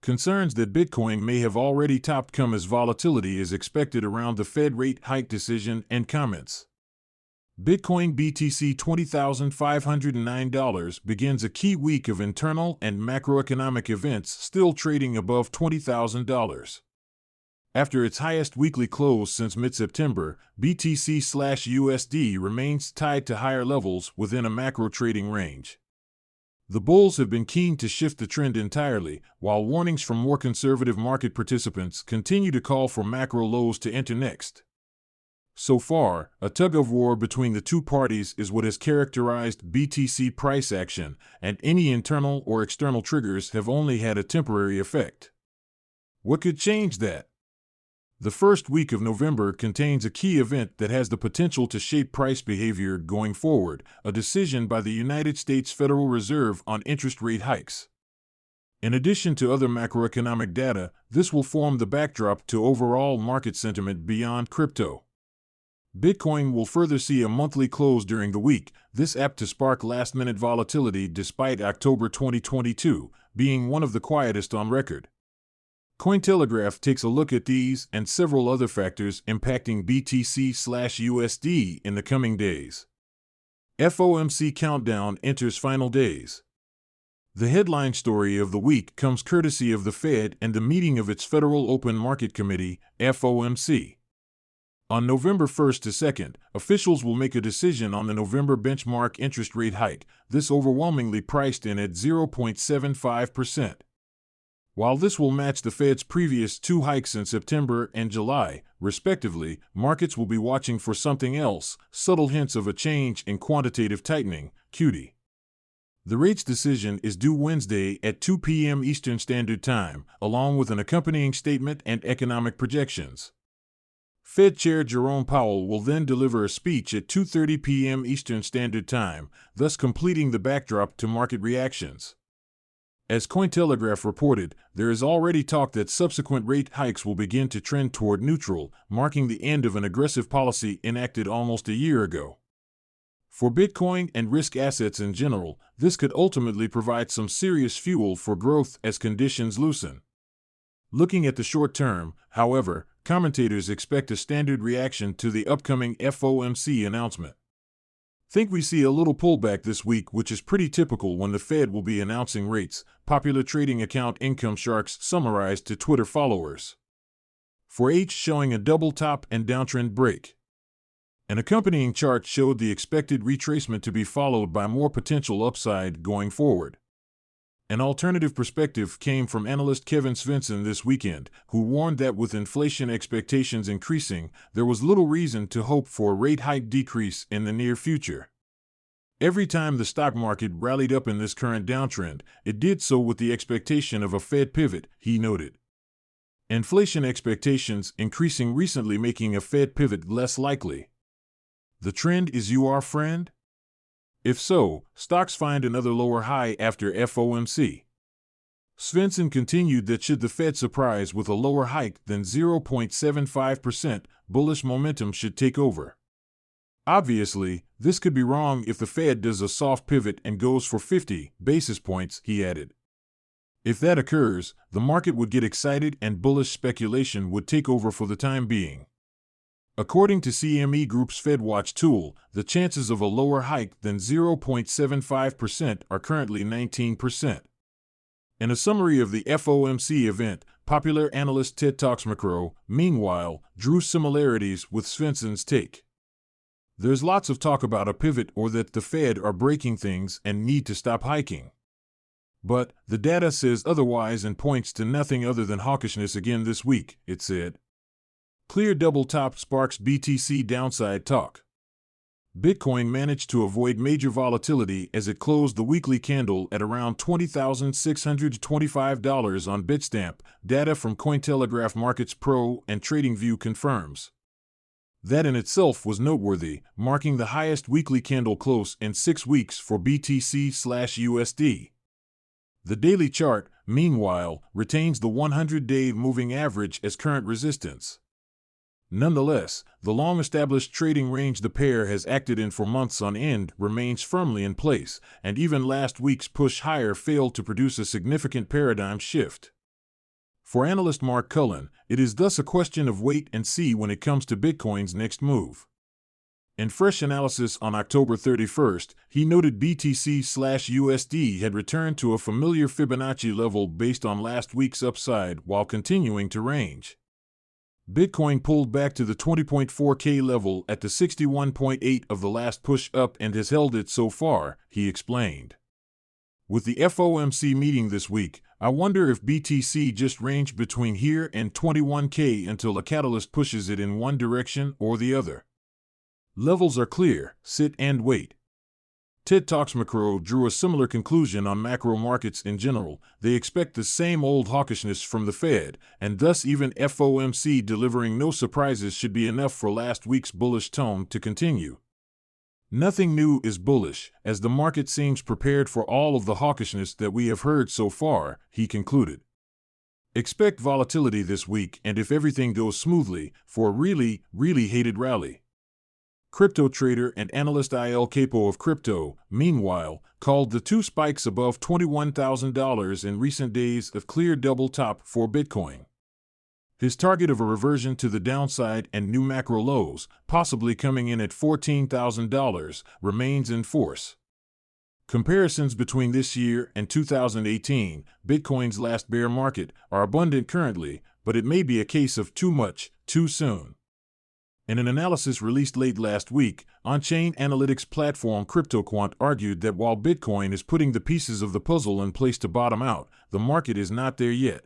Concerns that Bitcoin may have already topped come as volatility is expected around the Fed rate hike decision and comments. Bitcoin BTC $20,509 begins a key week of internal and macroeconomic events, still trading above $20,000. After its highest weekly close since mid-September, BTC/USD remains tied to higher levels within a macro trading range. The bulls have been keen to shift the trend entirely, while warnings from more conservative market participants continue to call for macro lows to enter next. So far, a tug-of-war between the two parties is what has characterized BTC price action, and any internal or external triggers have only had a temporary effect. What could change that? The first week of November contains a key event that has the potential to shape price behavior going forward, a decision by the United States Federal Reserve on interest rate hikes. In addition to other macroeconomic data, this will form the backdrop to overall market sentiment beyond crypto. Bitcoin will further see a monthly close during the week, this apt to spark last-minute volatility despite October 2022 being one of the quietest on record. Cointelegraph takes a look at these and several other factors impacting BTC/USD in the coming days. FOMC countdown enters final days. The headline story of the week comes courtesy of the Fed and the meeting of its Federal Open Market Committee, FOMC. On November 1st to 2nd, officials will make a decision on the November benchmark interest rate hike, this overwhelmingly priced in at 0.75%. While this will match the Fed's previous two hikes in September and July, respectively, markets will be watching for something else, subtle hints of a change in quantitative tightening, QT. The rates decision is due Wednesday at 2 p.m. Eastern Standard Time, along with an accompanying statement and economic projections. Fed Chair Jerome Powell will then deliver a speech at 2:30 p.m. Eastern Standard Time, thus completing the backdrop to market reactions. As Cointelegraph reported, there is already talk that subsequent rate hikes will begin to trend toward neutral, marking the end of an aggressive policy enacted almost a year ago. For Bitcoin and risk assets in general, this could ultimately provide some serious fuel for growth as conditions loosen. Looking at the short term, however, commentators expect a standard reaction to the upcoming FOMC announcement. Think we see a little pullback this week, which is pretty typical when the Fed will be announcing rates, popular trading account Income Sharks summarized to Twitter followers. For H showing a double top and downtrend break. An accompanying chart showed the expected retracement to be followed by more potential upside going forward. An alternative perspective came from analyst Kevin Svensson this weekend, who warned that with inflation expectations increasing, there was little reason to hope for a rate hike decrease in the near future. Every time the stock market rallied up in this current downtrend, it did so with the expectation of a Fed pivot, he noted. Inflation expectations increasing recently, making a Fed pivot less likely. The trend is your friend? If so, stocks find another lower high after FOMC. Svensson continued that should the Fed surprise with a lower hike than 0.75%, bullish momentum should take over. Obviously, this could be wrong if the Fed does a soft pivot and goes for 50 basis points, he added. If that occurs, the market would get excited and bullish speculation would take over for the time being. According to CME Group's FedWatch tool, the chances of a lower hike than 0.75% are currently 19%. In a summary of the FOMC event, popular analyst TED Talks Macro, meanwhile, drew similarities with Svensson's take. There's lots of talk about a pivot or that the Fed are breaking things and need to stop hiking. But the data says otherwise and points to nothing other than hawkishness again this week, it said. Clear double top sparks BTC downside talk. Bitcoin managed to avoid major volatility as it closed the weekly candle at around $20,625 on Bitstamp, data from Cointelegraph Markets Pro and TradingView confirms. That in itself was noteworthy, marking the highest weekly candle close in 6 weeks for BTC/USD. The daily chart, meanwhile, retains the 100-day moving average as current resistance. Nonetheless, the long-established trading range the pair has acted in for months on end remains firmly in place, and even last week's push higher failed to produce a significant paradigm shift. For analyst Mark Cullen, it is thus a question of wait and see when it comes to Bitcoin's next move. In fresh analysis on October 31st, he noted BTC/USD had returned to a familiar Fibonacci level based on last week's upside while continuing to range. Bitcoin pulled back to the 20.4K level at the 61.8 of the last push up and has held it so far, he explained. With the FOMC meeting this week, I wonder if BTC just ranged between here and 21K until a catalyst pushes it in one direction or the other. Levels are clear, sit and wait. TED Talks Macro drew a similar conclusion on macro markets in general. They expect the same old hawkishness from the Fed, and thus even FOMC delivering no surprises should be enough for last week's bullish tone to continue. Nothing new is bullish, as the market seems prepared for all of the hawkishness that we have heard so far, he concluded. Expect volatility this week, and if everything goes smoothly, for a really, really hated rally. Crypto trader and analyst Il Capo of Crypto, meanwhile, called the two spikes above $21,000 in recent days a clear double top for Bitcoin. His target of a reversion to the downside and new macro lows, possibly coming in at $14,000, remains in force. Comparisons between this year and 2018, Bitcoin's last bear market, are abundant currently, but it may be a case of too much, too soon. In an analysis released late last week, on-chain analytics platform CryptoQuant argued that while Bitcoin is putting the pieces of the puzzle in place to bottom out, the market is not there yet.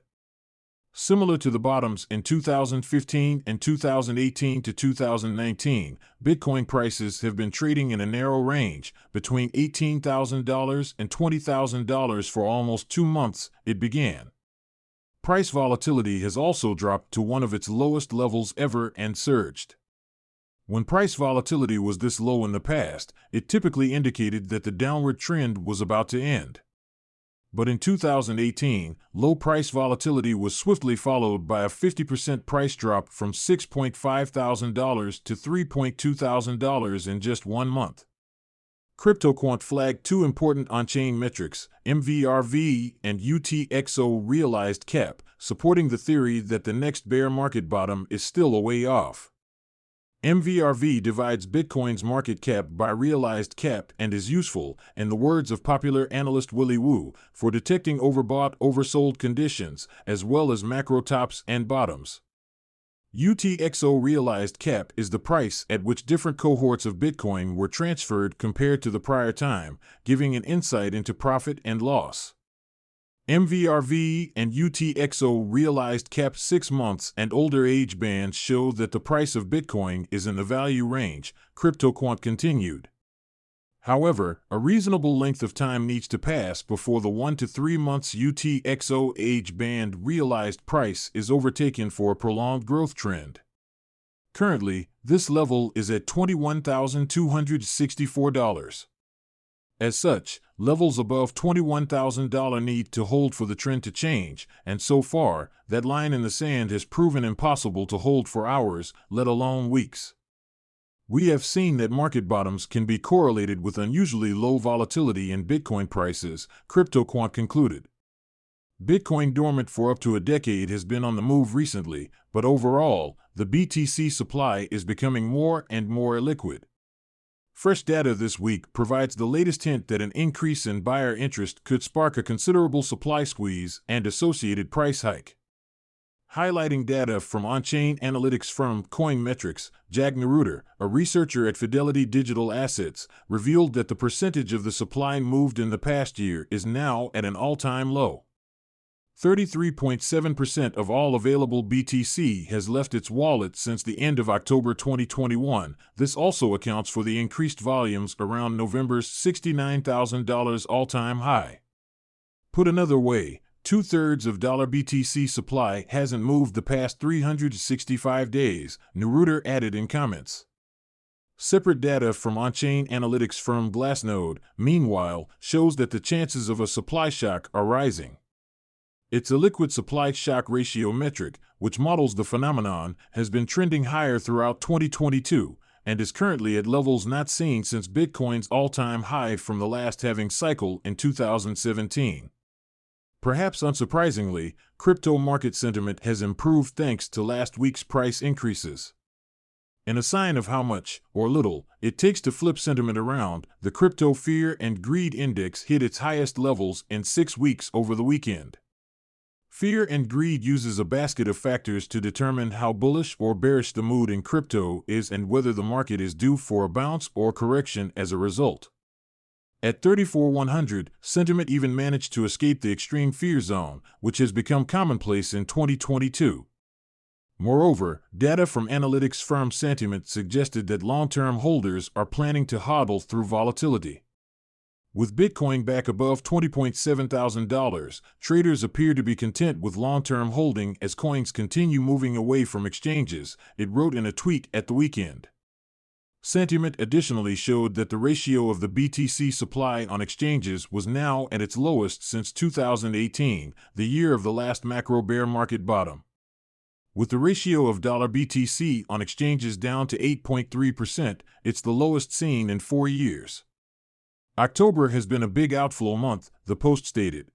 Similar to the bottoms in 2015 and 2018 to 2019, Bitcoin prices have been trading in a narrow range, between $18,000 and $20,000 for almost 2 months it began. Price volatility has also dropped to one of its lowest levels ever and surged. When price volatility was this low in the past, it typically indicated that the downward trend was about to end. But in 2018, low price volatility was swiftly followed by a 50% price drop from $6.5 thousand to $3.2 thousand in just 1 month. CryptoQuant flagged two important on-chain metrics, MVRV and UTXO realized cap, supporting the theory that the next bear market bottom is still a way off. MVRV divides Bitcoin's market cap by realized cap and is useful, in the words of popular analyst Willy Woo, for detecting overbought, oversold conditions, as well as macro tops and bottoms. UTXO realized cap is the price at which different cohorts of Bitcoin were transferred compared to the prior time, giving an insight into profit and loss. MVRV and UTXO realized cap 6 months and older age bands show that the price of Bitcoin is in the value range, CryptoQuant continued. However, a reasonable length of time needs to pass before the 1 to 3 months UTXO age band realized price is overtaken for a prolonged growth trend. Currently, this level is at $21,264. As such, levels above $21,000 need to hold for the trend to change, and so far, that line in the sand has proven impossible to hold for hours, let alone weeks. We have seen that market bottoms can be correlated with unusually low volatility in Bitcoin prices, CryptoQuant concluded. Bitcoin dormant for up to a decade has been on the move recently, but overall, the BTC supply is becoming more and more illiquid. Fresh data this week provides the latest hint that an increase in buyer interest could spark a considerable supply squeeze and associated price hike. Highlighting data from on-chain analytics firm Coinmetrics, Jag Naruter, a researcher at Fidelity Digital Assets, revealed that the percentage of the supply moved in the past year is now at an all-time low. 33.7% of all available BTC has left its wallet since the end of October 2021. This also accounts for the increased volumes around November's $69,000 all-time high. Put another way, 2/3 of $BTC supply hasn't moved the past 365 days, Naruter added in comments. Separate data from on-chain analytics firm Glassnode, meanwhile, shows that the chances of a supply shock are rising. Its illiquid supply shock ratio metric, which models the phenomenon, has been trending higher throughout 2022 and is currently at levels not seen since Bitcoin's all-time high from the last halving cycle in 2017. Perhaps unsurprisingly, crypto market sentiment has improved thanks to last week's price increases. In a sign of how much, or little, it takes to flip sentiment around, the Crypto Fear and Greed Index hit its highest levels in 6 weeks over the weekend. Fear and greed uses a basket of factors to determine how bullish or bearish the mood in crypto is and whether the market is due for a bounce or correction as a result. At 34,100, sentiment even managed to escape the extreme fear zone, which has become commonplace in 2022. Moreover, data from analytics firm Sentiment suggested that long-term holders are planning to hodl through volatility. With Bitcoin back above $20,700, traders appear to be content with long-term holding as coins continue moving away from exchanges, it wrote in a tweet at the weekend. Sentiment additionally showed that the ratio of the BTC supply on exchanges was now at its lowest since 2018, the year of the last macro bear market bottom. With the ratio of $BTC on exchanges down to 8.3%, it's the lowest seen in 4 years. October has been a big outflow month, the Post stated.